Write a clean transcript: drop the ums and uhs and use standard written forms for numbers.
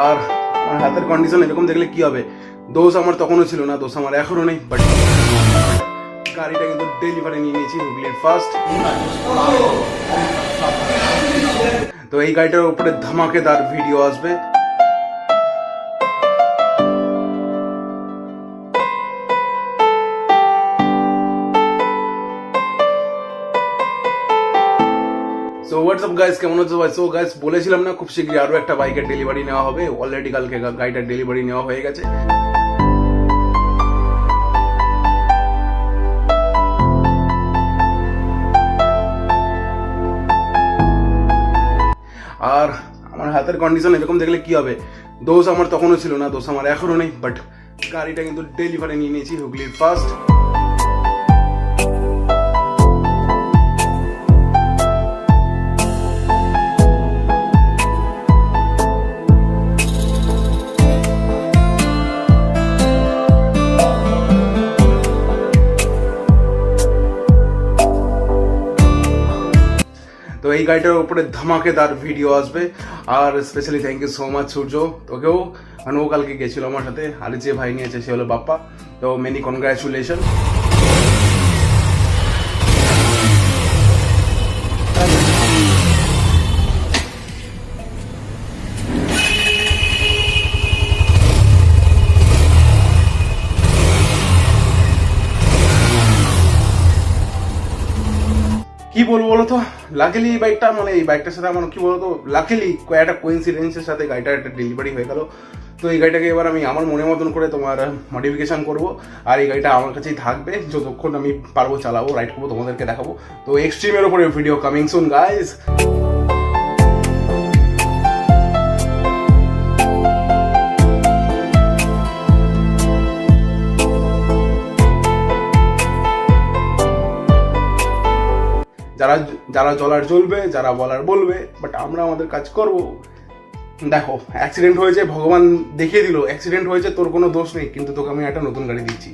আর আমার হাতের কন্ডিশন এরকম দেখলে কি হবে, দোষ আমার তখনও ছিল না, দোষ আমার এখনো নেই, বাট গাড়িটা কিন্তু ডেলিভারি নিয়ে নিয়েছি হুগলির ফার্স্ট। তো এই গাড়িটার উপরে ধামাকেদার ভিডিও আসবে। সো হোয়াটসঅ্যাপ গাইস, কেমন হচ্ছে ভাই? সো গাইস, বলেছিলাম না খুব শীঘ্রই আরো একটা বাইকের ডেলিভারি নেওয়া হবে। অলরেডি কালকে গাড়িটার ডেলিভারি নেওয়া হয়ে গেছে। আর আমার হাতের কন্ডিশন এরকম দেখলে কি হবে, দোষ আমার তখনও ছিল না, দোষ আমার এখনো নেই, বাট গাড়িটা কিন্তু ডেলিভারি নিয়ে নিয়েছি হুগলির ফার্স্ট। তো এই গাড়িটার উপরে ধামাকেদার ভিডিও আসবে। আর specially thank you so much Surya, তোকেও। কারণ ও কালকে গেছিল আমার সাথে, আর যে ভাই নিয়েছে সে হলো বাপ্পা। তো মেনি কনগ্রাচুলেশন। কি বলবো বলো তো, লাকিলি এই বাইকটা মানে এই বাইকটার সাথে আমার কি বলতো, লাকিলি একটা কোইন্সিডেন্সের সাথে গাড়িটার একটা ডেলিভারি হয়ে গেল। তো এই গাড়িটাকে এবার আমি আমার মনের মতন করে তোমার মডিফিকেশন করব। আর এই গাড়িটা আমার কাছেই থাকবে, যতক্ষণ আমি পারবো চালাবো, রাইড করবো, তোমাদেরকে দেখাবো। তো এক্সট্রিমের উপরে ভিডিও কামিং সুন গাইজ। যারা যারা জ্বলার জ্বলবে, যারা বলার বলবে, বাট আমরা আমাদের কাজ করব। দেখো, অ্যাক্সিডেন্ট হয়েছে, ভগবান দেখিয়ে দিল অ্যাক্সিডেন্ট হয়েছে, তোর কোনো দোষ নেই, কিন্তু তোকে আমি একটা নতুন গাড়ি দিচ্ছি।